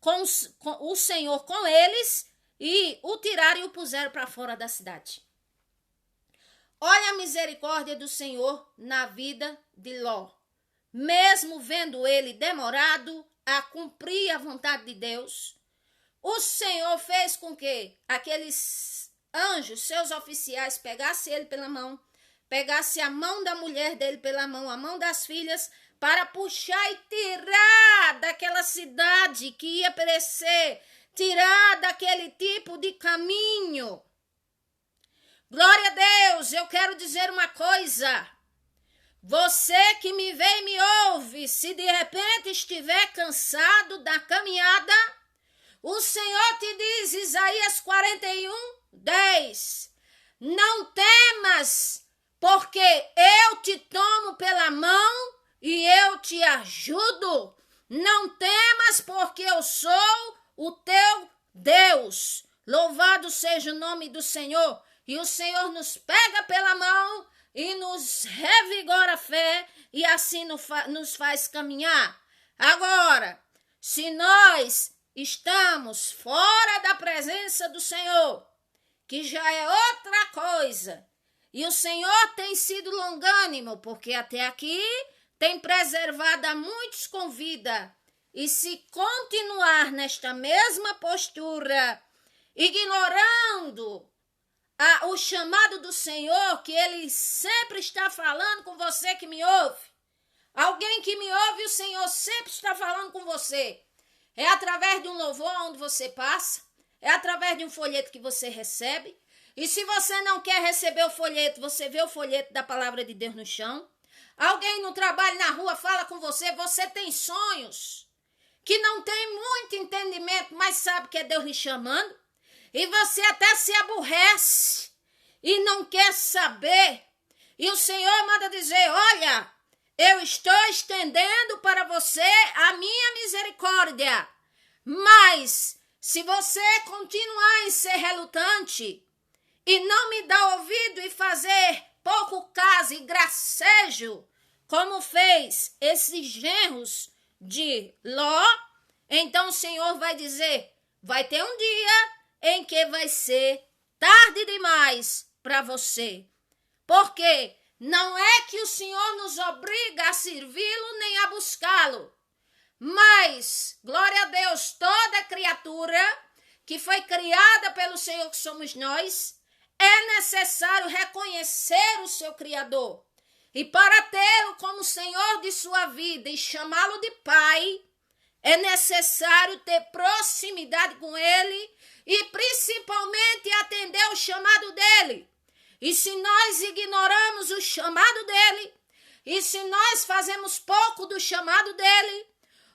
com o Senhor com eles, e o tiraram e o puseram para fora da cidade. Olha a misericórdia do Senhor na vida de Ló. Mesmo vendo ele demorado a cumprir a vontade de Deus, o Senhor fez com que aqueles anjos, seus oficiais, pegassem ele pela mão, pegassem a mão da mulher dele pela mão, a mão das filhas, para puxar e tirar daquela cidade que ia perecer, tirar daquele tipo de caminho. Glória a Deus, eu quero dizer uma coisa. Você que me vê e me ouve, se de repente estiver cansado da caminhada, o Senhor te diz, Isaías 41:10, não temas, porque eu te tomo pela mão e eu te ajudo. Não temas, porque eu sou o teu Deus. Louvado seja o nome do Senhor. E o Senhor nos pega pela mão e nos revigora a fé e assim nos faz caminhar. Agora, se nós estamos fora da presença do Senhor, que já é outra coisa, e o Senhor tem sido longânimo, porque até aqui tem preservado a muitos com vida, e se continuar nesta mesma postura, ignorando o chamado do Senhor, que Ele sempre está falando com você que me ouve. Alguém que me ouve, o Senhor sempre está falando com você. É através de um louvor onde você passa, é através de um folheto que você recebe. E se você não quer receber o folheto, você vê o folheto da palavra de Deus no chão. Alguém no trabalho, na rua, fala com você, você tem sonhos que não tem muito entendimento, mas sabe que é Deus lhe chamando. E você até se aborrece e não quer saber. E o Senhor manda dizer, olha, eu estou estendendo para você a minha misericórdia. Mas se você continuar em ser relutante e não me dar ouvido e fazer pouco caso e gracejo, como fez esses genros de Ló, então o Senhor vai dizer, vai ter um dia em que vai ser tarde demais para você. Porque não é que o Senhor nos obriga a servi-lo nem a buscá-lo. Mas, glória a Deus, toda criatura que foi criada pelo Senhor, que somos nós, é necessário reconhecer o seu Criador. E para tê-lo como Senhor de sua vida e chamá-lo de Pai, é necessário ter proximidade com Ele e principalmente atender o chamado dEle. E se nós ignoramos o chamado dEle, e se nós fazemos pouco do chamado dEle,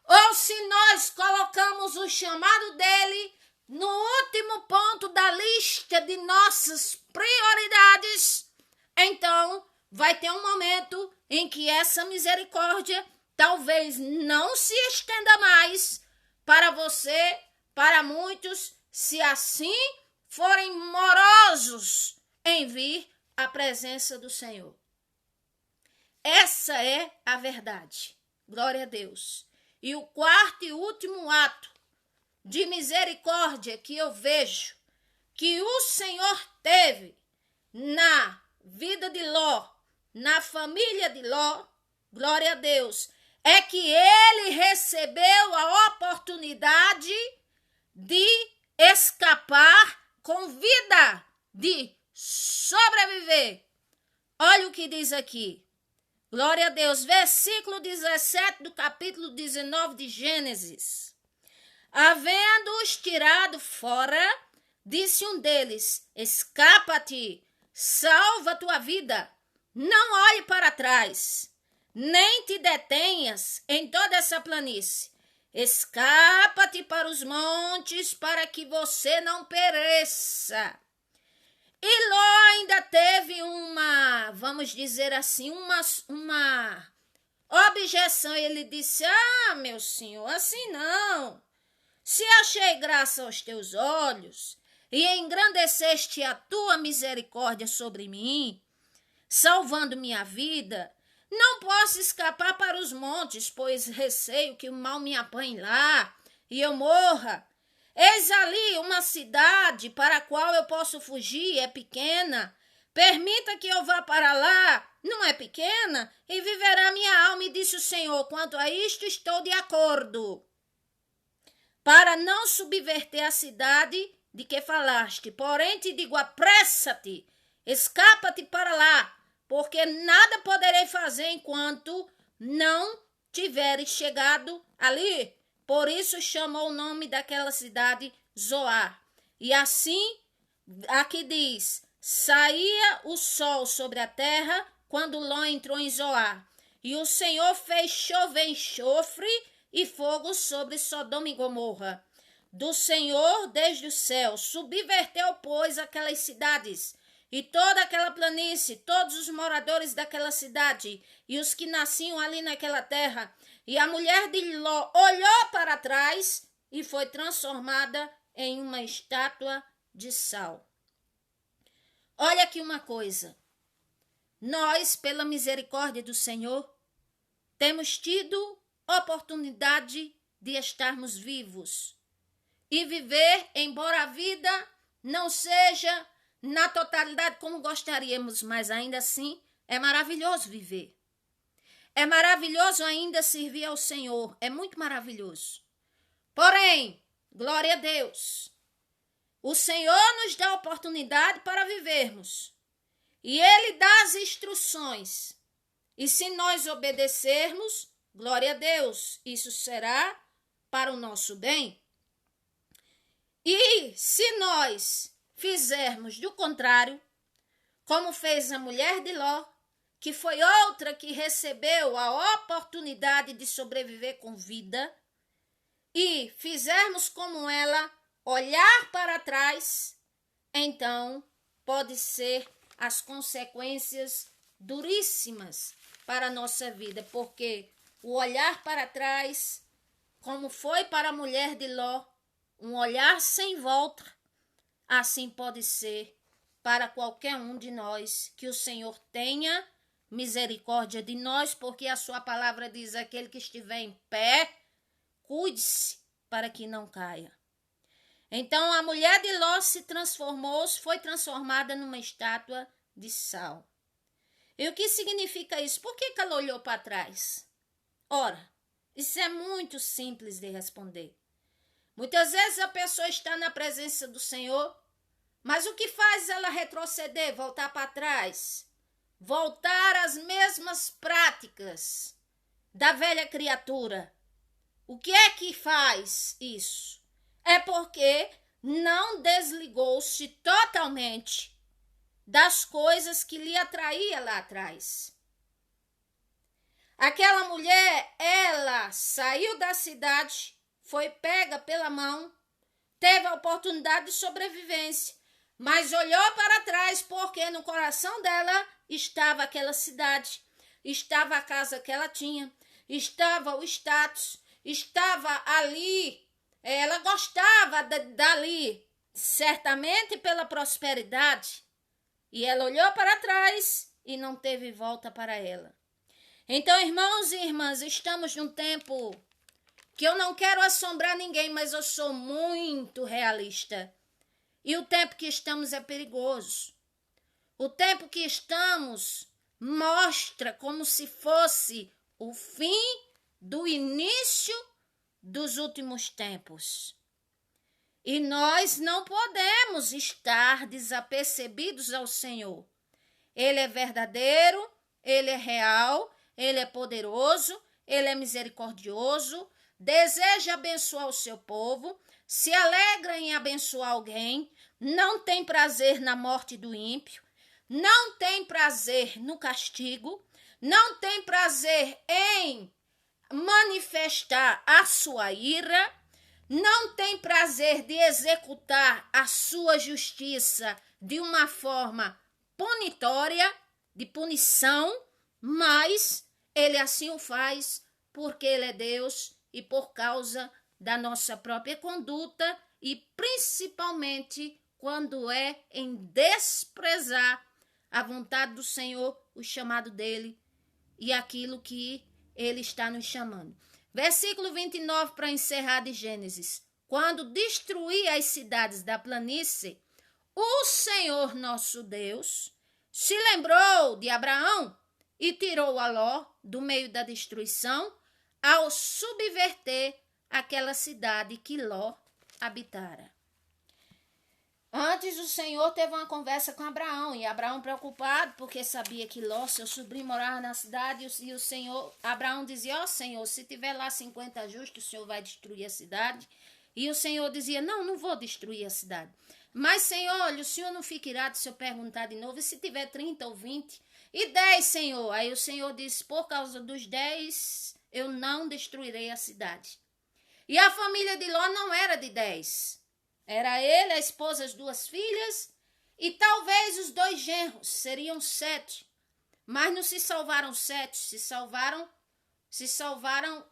ou se nós colocamos o chamado dEle no último ponto da lista de nossas prioridades, então vai ter um momento em que essa misericórdia talvez não se estenda mais para você, para muitos, se assim forem morosos em vir à presença do Senhor. Essa é a verdade. Glória a Deus. E o quarto e último ato de misericórdia que eu vejo que o Senhor teve na vida de Ló, na família de Ló, glória a Deus, é que ele recebeu a oportunidade de escapar com vida, de sobreviver. Olha o que diz aqui. Glória a Deus, versículo 17 do capítulo 19 de Gênesis. Havendo-os tirado fora, disse um deles, escapa-te, salva tua vida, não olhe para trás, nem te detenhas em toda essa planície. Escapa-te para os montes, para que você não pereça. E Ló ainda teve vamos dizer assim, uma objeção. Ele disse, meu senhor, assim não. Se achei graça aos teus olhos e engrandeceste a tua misericórdia sobre mim, salvando minha vida, não posso escapar para os montes, pois receio que o mal me apanhe lá e eu morra. Eis ali uma cidade para a qual eu posso fugir, é pequena, Permita que eu vá para lá, não é pequena, e viverá minha alma, e disse o Senhor, quanto a isto estou de acordo, para não subverter a cidade de que falaste. Porém te digo, apressa-te, escapa-te para lá, porque nada poderei fazer enquanto não tiveres chegado ali. Por isso chamou o nome daquela cidade Zoar. E assim, aqui diz, saía o sol sobre a terra quando Ló entrou em Zoar. E o Senhor fez chover enxofre e fogo sobre Sodoma e Gomorra. Do Senhor desde o céu, subverteu, pois, aquelas cidades, e toda aquela planície, todos os moradores daquela cidade, e os que nasciam ali naquela terra. E a mulher de Ló olhou para trás e foi transformada em uma estátua de sal. Olha aqui uma coisa. Nós, pela misericórdia do Senhor, temos tido oportunidade de estarmos vivos e viver, embora a vida não seja na totalidade como gostaríamos, mas ainda assim é maravilhoso viver. É maravilhoso ainda servir ao Senhor, é muito maravilhoso. Porém, glória a Deus, o Senhor nos dá a oportunidade para vivermos e Ele dá as instruções. E se nós obedecermos, glória a Deus, isso será para o nosso bem. E se nós fizermos do contrário, como fez a mulher de Ló, que foi outra que recebeu a oportunidade de sobreviver com vida, e fizermos como ela, olhar para trás, então pode ser as consequências duríssimas para a nossa vida, porque o olhar para trás, como foi para a mulher de Ló, um olhar sem volta, assim pode ser para qualquer um de nós. Que o Senhor tenha misericórdia de nós, porque a sua palavra diz, aquele que estiver em pé, cuide-se para que não caia. Então a mulher de Ló foi transformada numa estátua de sal. E o que significa isso? Por que ela olhou para trás? Ora, isso é muito simples de responder. Muitas vezes a pessoa está na presença do Senhor, mas o que faz ela retroceder, voltar para trás? Voltar às mesmas práticas da velha criatura. O que é que faz isso? É porque não desligou-se totalmente das coisas que lhe atraía lá atrás. Aquela mulher, ela saiu da cidade, foi pega pela mão, teve a oportunidade de sobrevivência, mas olhou para trás porque no coração dela estava aquela cidade, estava a casa que ela tinha, estava o status, estava ali, ela gostava dali, certamente pela prosperidade, e ela olhou para trás e não teve volta para ela. Então, irmãos e irmãs, estamos num tempo que eu não quero assombrar ninguém, mas eu sou muito realista. E o tempo que estamos é perigoso. O tempo que estamos mostra como se fosse o fim do início dos últimos tempos. E nós não podemos estar desapercebidos ao Senhor. Ele é verdadeiro, Ele é real, Ele é poderoso, Ele é misericordioso, deseja abençoar o seu povo, se alegra em abençoar alguém, não tem prazer na morte do ímpio, não tem prazer no castigo, não tem prazer em manifestar a sua ira, não tem prazer de executar a sua justiça de uma forma punitória, de punição, mas ele assim o faz porque ele é Deus e por causa da nossa própria conduta e principalmente quando é em desprezar a vontade do Senhor, o chamado dele e aquilo que ele está nos chamando. Versículo 29 para encerrar de Gênesis. Quando destruir as cidades da planície, o Senhor nosso Deus se lembrou de Abraão e tirou a Ló do meio da destruição ao subverter aquela cidade que Ló habitara. Antes o Senhor teve uma conversa com Abraão, e Abraão preocupado, porque sabia que Ló, seu sobrinho, morava na cidade, e o Senhor, Abraão dizia, ó Senhor, se tiver lá 50 justos, o Senhor vai destruir a cidade. E o Senhor dizia, não vou destruir a cidade. Mas, Senhor, olha, o Senhor não fica irado se eu perguntar de novo, e se tiver 30 ou 20? E 10, Senhor? Aí o Senhor disse, por causa dos 10, eu não destruirei a cidade. E a família de Ló não era de 10. Era ele, a esposa, as 2 filhas e talvez os 2 genros, seriam 7. Mas não se salvaram 7, se salvaram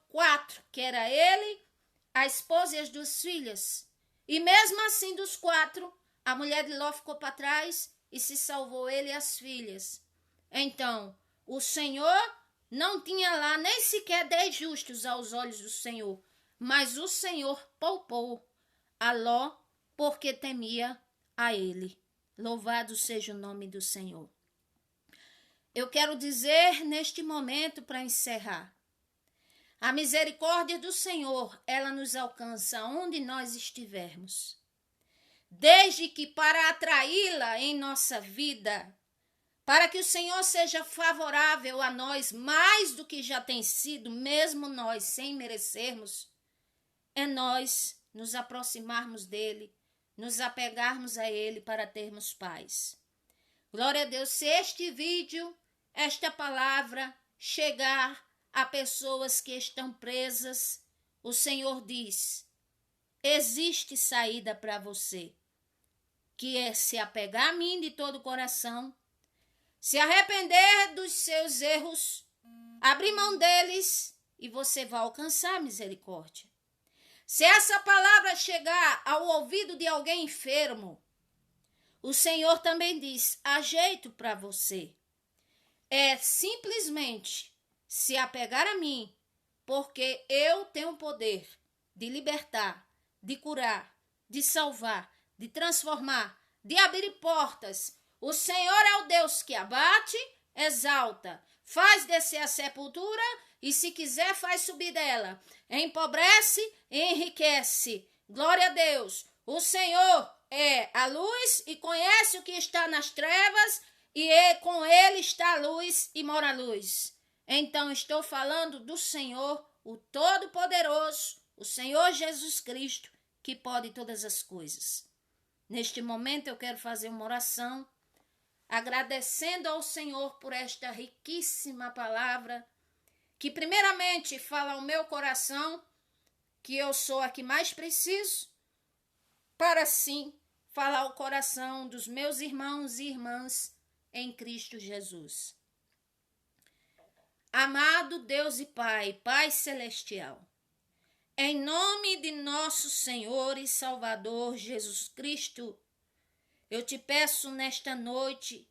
4, que era ele, a esposa e as 2 filhas. E mesmo assim, dos 4, a mulher de Ló ficou para trás e se salvou ele e as filhas. Então, o Senhor não tinha lá nem sequer 10 justos aos olhos do Senhor, mas o Senhor poupou a Ló porque temia a ele. Louvado seja o nome do Senhor. Eu quero dizer neste momento, para encerrar, a misericórdia do Senhor, ela nos alcança onde nós estivermos. Desde que para atraí-la em nossa vida, para que o Senhor seja favorável a nós mais do que já tem sido, mesmo nós sem merecermos, é nós nos aproximarmos dele, nos apegarmos a ele para termos paz. Glória a Deus, se este vídeo, esta palavra chegar a pessoas que estão presas, o Senhor diz, existe saída para você, que é se apegar a mim de todo o coração, se arrepender dos seus erros, abrir mão deles e você vai alcançar misericórdia. Se essa palavra chegar ao ouvido de alguém enfermo, o Senhor também diz, há jeito para você. É simplesmente se apegar a mim, porque eu tenho o poder de libertar, de curar, de salvar, de transformar, de abrir portas. O Senhor é o Deus que abate, exalta, faz descer a sepultura e se quiser faz subir dela, empobrece e enriquece. Glória a Deus. O Senhor é a luz e conhece o que está nas trevas e com ele está a luz e mora a luz. Então estou falando do Senhor, o Todo-Poderoso, o Senhor Jesus Cristo, que pode todas as coisas. Neste momento eu quero fazer uma oração, agradecendo ao Senhor por esta riquíssima palavra, que primeiramente fala ao meu coração, que eu sou a que mais preciso, para sim falar ao coração dos meus irmãos e irmãs em Cristo Jesus. Amado Deus e Pai, Pai Celestial, em nome de nosso Senhor e Salvador Jesus Cristo, eu te peço nesta noite,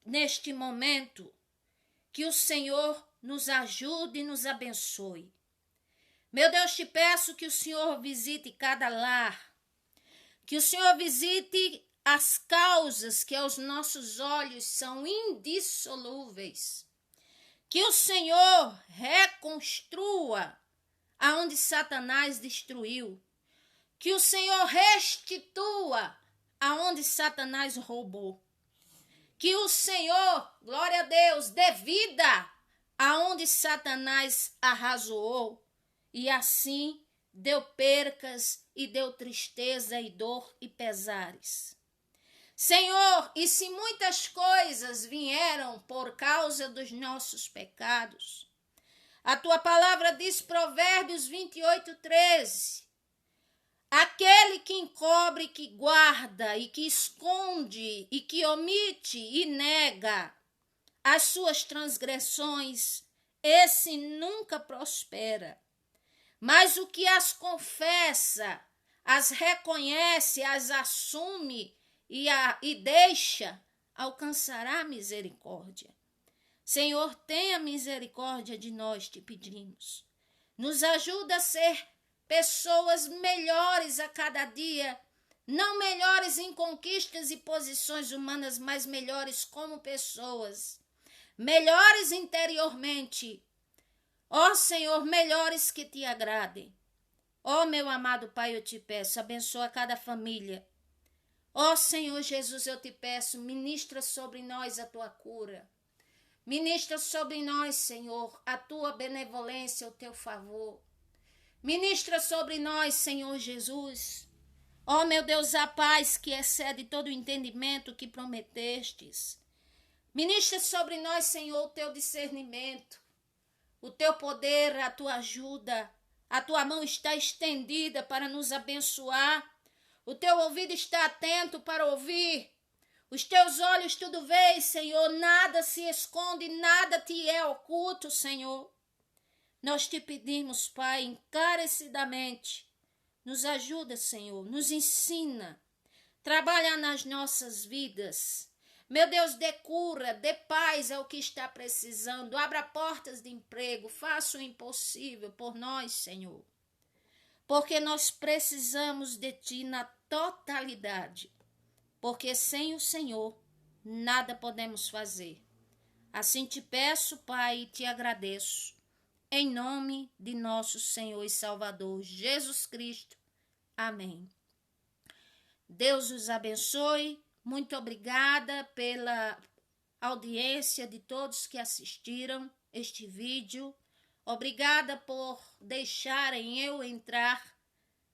neste momento, que o Senhor nos ajude e nos abençoe. Meu Deus, te peço que o Senhor visite cada lar, que o Senhor visite as causas que aos nossos olhos são indissolúveis, que o Senhor reconstrua aonde Satanás destruiu, que o Senhor restitua aonde Satanás roubou, que o Senhor, glória a Deus, dê vida aonde Satanás arrazoou, e assim deu percas e deu tristeza e dor e pesares. Senhor, e se muitas coisas vieram por causa dos nossos pecados, a tua palavra diz, Provérbios 28:13, aquele que encobre, que guarda e que esconde e que omite e nega as suas transgressões, esse nunca prospera. Mas o que as confessa, as reconhece, as assume e deixa, alcançará misericórdia. Senhor, tenha misericórdia de nós, te pedimos. Nos ajuda a ser pessoas melhores a cada dia, Não melhores em conquistas e posições humanas, mas melhores como pessoas. Melhores interiormente. Ó Senhor, melhores que te agradem. Ó meu amado Pai, eu te peço, abençoa cada família. Ó Senhor Jesus, eu te peço, ministra sobre nós a tua cura. Ministra sobre nós, Senhor, a tua benevolência, o teu favor. Ministra sobre nós, Senhor Jesus. Ó meu Deus, a paz que excede todo o entendimento que prometestes. Ministra sobre nós, Senhor, o teu discernimento, o teu poder, a tua ajuda. A tua mão está estendida para nos abençoar. O teu ouvido está atento para ouvir. Os teus olhos tudo veem, Senhor. Nada se esconde, nada te é oculto, Senhor. Nós te pedimos, Pai, encarecidamente. Nos ajuda, Senhor. Nos ensina. Trabalha nas nossas vidas. Meu Deus, dê cura, dê paz é o que está precisando. Abra portas de emprego. Faça o impossível por nós, Senhor. Porque nós precisamos de Ti na totalidade. Porque sem o Senhor, nada podemos fazer. Assim te peço, Pai, e te agradeço. Em nome de nosso Senhor e Salvador, Jesus Cristo. Amém. Deus os abençoe. Muito obrigada pela audiência de todos que assistiram este vídeo. Obrigada por deixarem eu entrar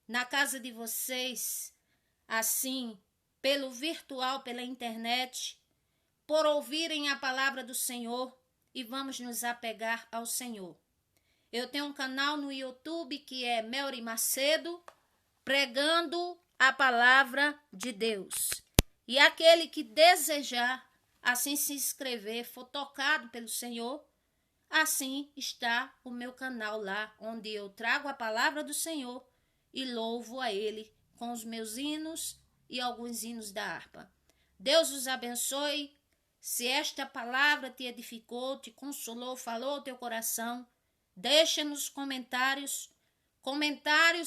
na casa de vocês, assim, pelo virtual, pela internet, por ouvirem a palavra do Senhor e vamos nos apegar ao Senhor. Eu tenho um canal no YouTube que é Melry Macedo, pregando a palavra de Deus. E aquele que desejar assim se inscrever, for tocado pelo Senhor, assim está o meu canal lá, onde eu trago a palavra do Senhor e louvo a Ele com os meus hinos e alguns hinos da harpa. Deus os abençoe. Se esta palavra te edificou, te consolou, falou ao teu coração, deixa nos comentários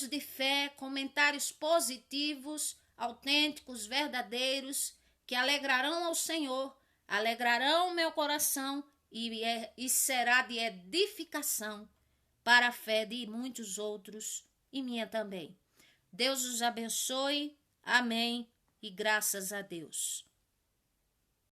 de fé, comentários positivos, autênticos, verdadeiros, que alegrarão ao Senhor, alegrarão o meu coração e será de edificação para a fé de muitos outros e minha também. Deus os abençoe. Amém. E graças a Deus.